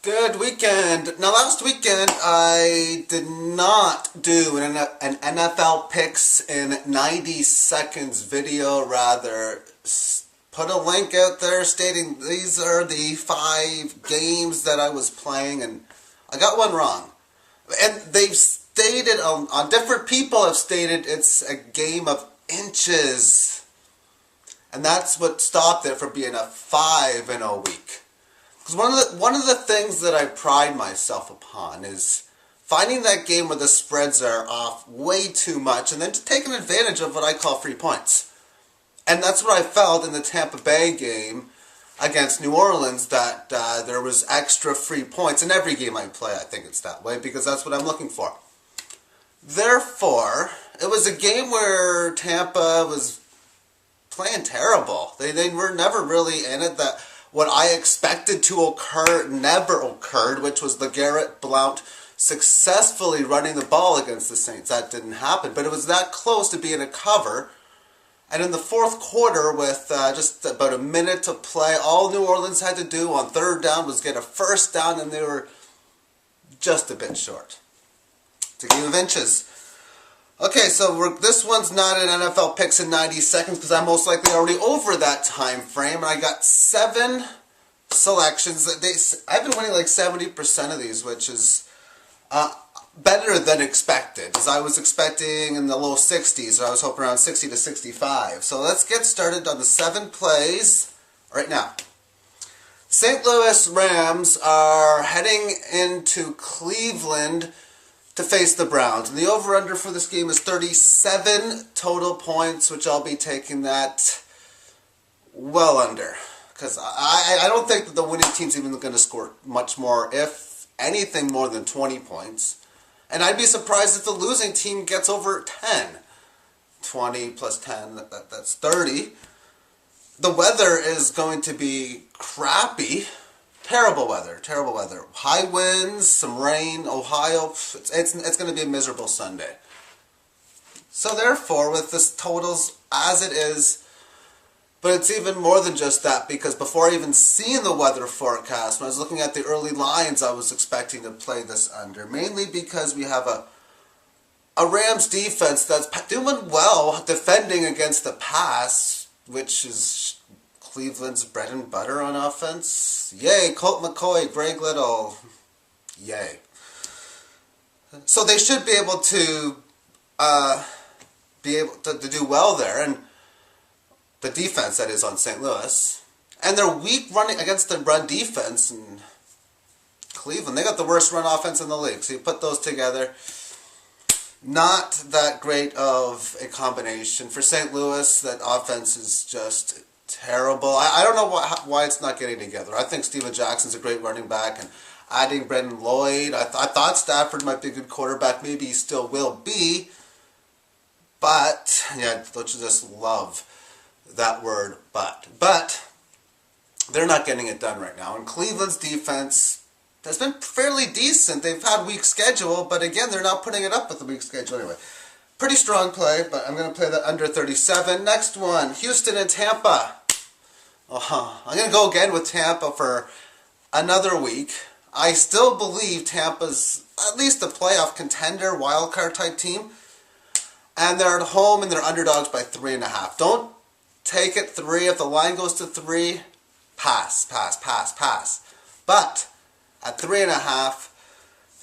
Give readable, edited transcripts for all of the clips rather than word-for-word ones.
Good weekend. Now, last weekend I did not do an NFL picks in 90 seconds video. Rather, put a link out there stating these are the 5 games that I was playing, and I got one wrong. And they've stated, on different people have stated it's a game of inches. And that's what stopped it from being a 5-0 week. Because one of the things that I pride myself upon is finding that game where the spreads are off way too much and then taking advantage of what I call free points. And that's what I felt in the Tampa Bay game against New Orleans, that there was extra free points. In every game I play, I think it's that way, because that's what I'm looking for. Therefore, it was a game where Tampa was playing terrible. They were never really in it. That what I expected to occur never occurred, which was LeGarrette Blount successfully running the ball against the Saints. That didn't happen, but it was that close to being a cover. And in the fourth quarter, with just about a minute to play, all New Orleans had to do on third down was get a first down, and they were just a bit short. It's a game of inches. Okay, so this one's not an NFL picks in 90 seconds because I'm most likely already over that time frame, and I got 7 selections. I've been winning like 70% of these, which is better than expected, as I was expecting in the low 60s, or I was hoping around 60 to 65. So let's get started on the 7 plays right now. St. Louis Rams are heading into Cleveland to face the Browns. And the over-under for this game is 37 total points, which I'll be taking that well under. Because I don't think that the winning team's even going to score much more, if anything more than 20 points. And I'd be surprised if the losing team gets over 10. 20 plus 10, that's 30. The weather is going to be crappy. Terrible weather, terrible weather. High winds, some rain, Ohio. It's going to be a miserable Sunday. So therefore, with this totals as it is, but it's even more than just that, because before I even seen the weather forecast, when I was looking at the early lines, I was expecting to play this under. Mainly because we have a Rams defense that's doing well defending against the pass, which is Cleveland's bread and butter on offense. Yay, Colt McCoy, Greg Little. Yay. So they should be able to do well there, and the defense that is on St. Louis. And they're weak running against the run defense in Cleveland. They got the worst run offense in the league. So you put those together, not that great of a combination. For St. Louis, that offense is just terrible. I don't know why it's not getting together. I think Steven Jackson's a great running back, and adding Brendan Lloyd, I thought Stafford might be a good quarterback. Maybe he still will be. But, yeah, don't you just love that word, but. But they're not getting it done right now. And Cleveland's defense has been fairly decent. They've had a weak schedule, but again, they're not putting it up with the weak schedule anyway. Pretty strong play, but I'm going to play that under 37. Next one, Houston and Tampa. I'm going to go again with Tampa for another week. I still believe Tampa's at least a playoff contender, wildcard type team. And they're at home and they're underdogs by 3.5. Don't take it 3. If the line goes to 3, pass. But at 3.5,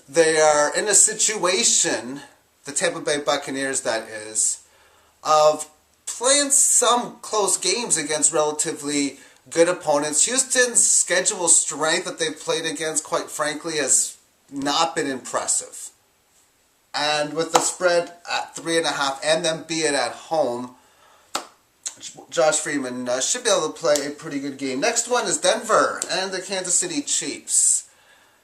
they are in a situation, the Tampa Bay Buccaneers that is, of playing some close games against relatively good opponents. Houston's schedule strength that they've played against, quite frankly, has not been impressive. And with the spread at 3.5 and them being at home, Josh Freeman should be able to play a pretty good game. Next one is Denver and the Kansas City Chiefs.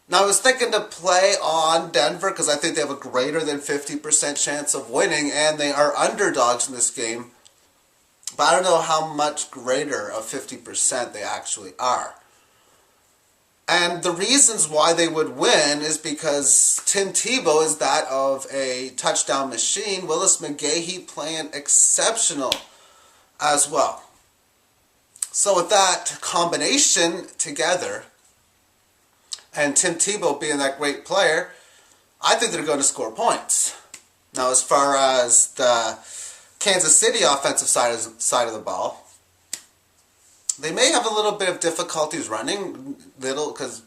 Now, I was thinking to play on Denver because I think they have a greater than 50% chance of winning, and they are underdogs in this game. But I don't know how much greater of 50% they actually are. And the reasons why they would win is because Tim Tebow is that of a touchdown machine. Willis McGahee playing exceptional as well. So with that combination together, And Tim Tebow being that great player, I think they're going to score points. Now, as far as the Kansas City offensive side of the ball, they may have a little bit of difficulties running, because,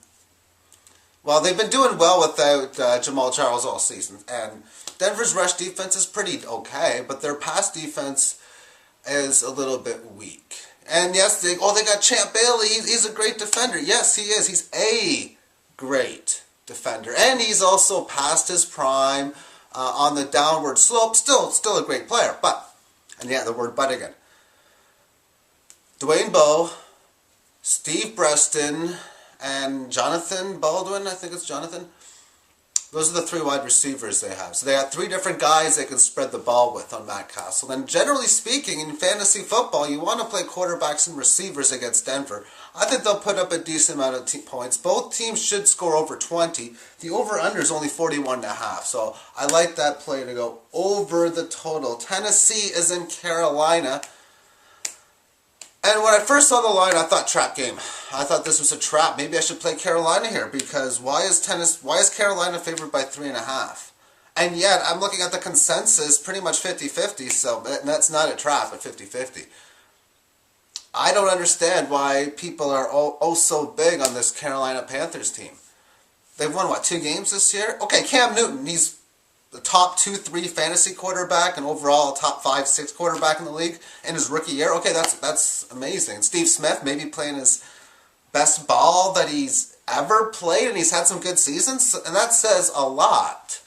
well, they've been doing well without Jamal Charles all season. And Denver's rush defense is pretty okay, but their pass defense is a little bit weak. And yes, they got Champ Bailey. He's a great defender. Yes, he is. He's a great defender. And he's also past his prime on the downward slope. Still a great player. But, and yeah, the word but again. Dwayne Bowe, Steve Breston, and Jonathan Baldwin, I think it's Jonathan. Those are the three wide receivers they have. So they have three different guys they can spread the ball with on Matt Castle. And generally speaking, in fantasy football, you want to play quarterbacks and receivers against Denver. I think they'll put up a decent amount of points. Both teams should score over 20. The over-under is only 41.5. So I like that play to go over the total. Tennessee is in Carolina. And when I first saw the line, I thought trap game. I thought this was a trap. Maybe I should play Carolina here, because why is Carolina favored by 3.5? And yet, I'm looking at the consensus, pretty much 50-50, so that's not a trap at 50-50. I don't understand why people are oh so big on this Carolina Panthers team. They've won, 2 games this year? Okay, Cam Newton, he's the top 2-3 fantasy quarterback and overall top 5-6 quarterback in the league in his rookie year. Okay, that's amazing. Steve Smith maybe playing his best ball that he's ever played, and he's had some good seasons, and that says a lot.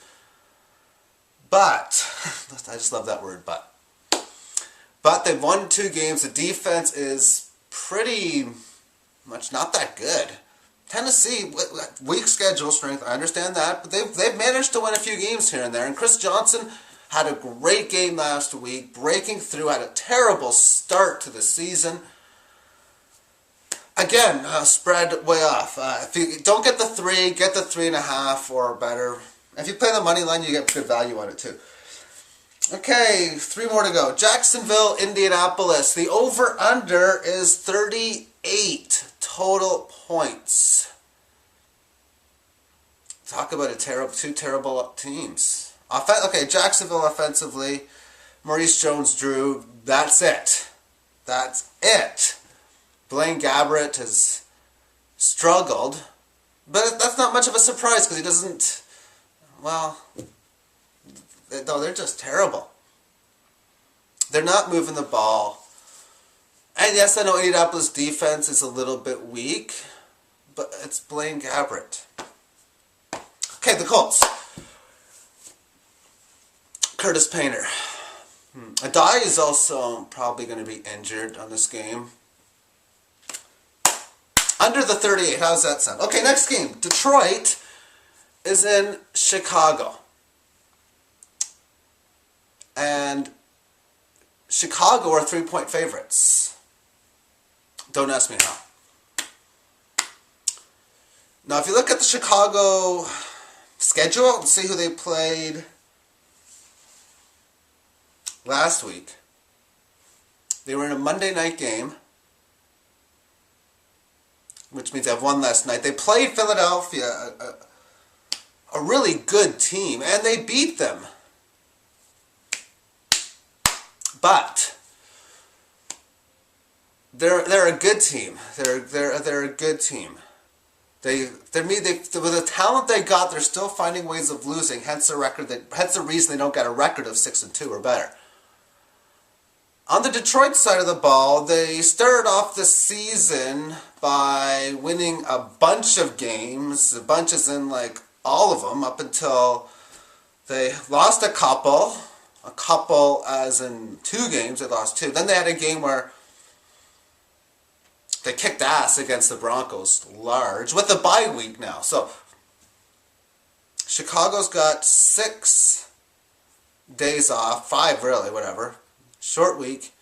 But, I just love that word, but. But they've won 2 games. The defense is pretty much not that good. Tennessee, weak schedule strength, I understand that, but they've managed to win a few games here and there. And Chris Johnson had a great game last week, breaking through, had a terrible start to the season. Again, spread way off. If you don't get the 3, get the 3.5 or better. If you play the money line, you get good value on it too. Okay, 3 more to go. Jacksonville, Indianapolis. The over-under is 38 total points. Talk about two terrible teams. Okay, Jacksonville offensively, Maurice Jones-Drew, that's it. That's it. Blaine Gabbert has struggled, but that's not much of a surprise because he doesn't, well, no, they're just terrible. They're not moving the ball. And yes, I know Indianapolis defense is a little bit weak, but it's Blaine Gabbert. Okay, the Colts. Curtis Painter. Adai is also probably going to be injured on this game. Under the 38, how's that sound? Okay, next game. Detroit is in Chicago. And Chicago are 3-point favorites. Don't ask me how. Now, if you look at the Chicago schedule and see who they played last week, they were in a Monday night game, which means they have one last night. They played Philadelphia, a really good team, and they beat them. But they're a good team. They're a good team. With the talent they got, they're still finding ways of losing. Hence the reason they don't get a record of 6-2 or better. On the Detroit side of the ball, they started off the season by winning a bunch of games. A bunch as in like all of them, up until they lost a couple. A couple as in 2 games, they lost 2. Then they had a game where they kicked ass against the Broncos large with a bye week now. So Chicago's got 6 days off, 5 really, whatever. Short week.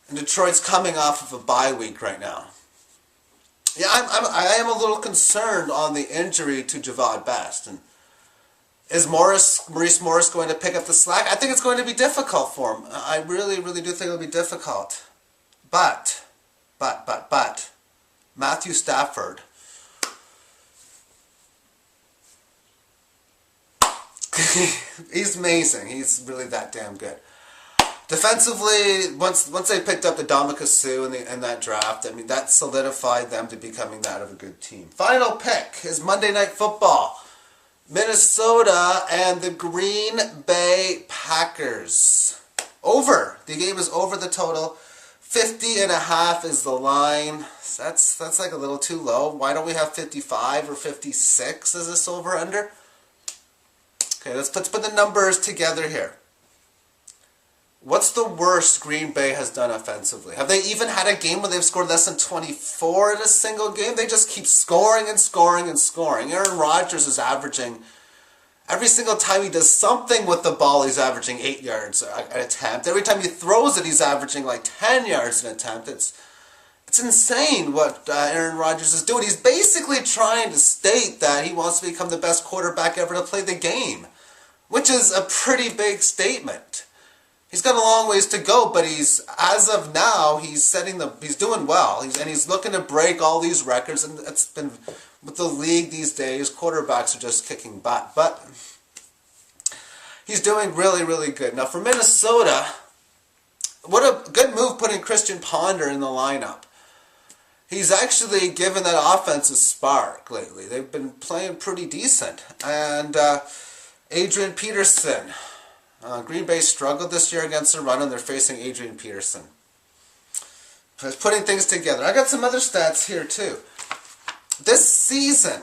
And Detroit's coming off of a bye week right now. Yeah, I am a little concerned on the injury to Javad Best. And is Maurice Morris going to pick up the slack? I think it's going to be difficult for him. I really, really do think it'll be difficult. But, Matthew Stafford He's amazing. He's really that damn good. Defensively, once they picked up the Ndamukong Suh in that draft, I mean, that solidified them to becoming that of a good team. Final pick is Monday Night Football. Minnesota and the Green Bay Packers. Over. The game is over the total. 50.5 is the line. That's like a little too low. Why don't we have 55 or 56 as this over-under? Okay, let's put the numbers together here. What's the worst Green Bay has done offensively? Have they even had a game where they've scored less than 24 in a single game? They just keep scoring and scoring and scoring. Aaron Rodgers is averaging, every single time he does something with the ball, he's averaging 8 yards an attempt. Every time he throws it, he's averaging like 10 yards an attempt. It's insane what Aaron Rodgers is doing. He's basically trying to state that he wants to become the best quarterback ever to play the game, which is a pretty big statement. He's got a long ways to go, but as of now, he's doing well. He's looking to break all these records, and it's been, with the league these days, quarterbacks are just kicking butt. But he's doing really, really good. Now for Minnesota, what a good move putting Christian Ponder in the lineup. He's actually given that offense a spark lately. They've been playing pretty decent. And Adrian Peterson. Green Bay struggled this year against the run, and they're facing Adrian Peterson. Just putting things together. I got some other stats here too. This season,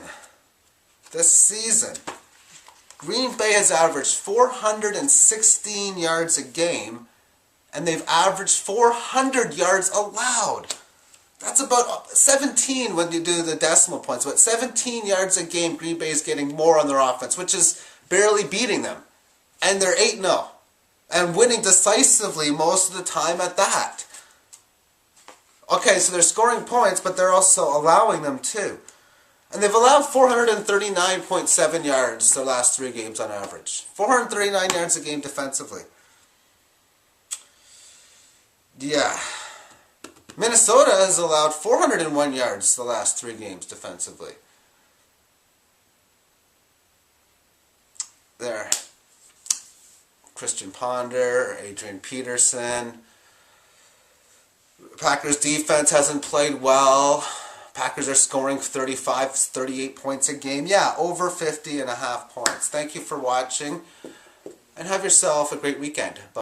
Green Bay has averaged 416 yards a game, and they've averaged 400 yards allowed. That's about 17 when you do the decimal points. But 17 yards a game, Green Bay is getting more on their offense, which is barely beating them. And they're 8-0. And winning decisively most of the time at that. Okay, so they're scoring points, but they're also allowing them too. And they've allowed 439.7 yards their last 3 games on average. 439 yards a game defensively. Yeah. Minnesota has allowed 401 yards the last 3 games defensively. There. Christian Ponder, Adrian Peterson. Packers defense hasn't played well. Packers are scoring 35, 38 points a game. Yeah, over 50.5 points. Thank you for watching, and have yourself a great weekend. Bye.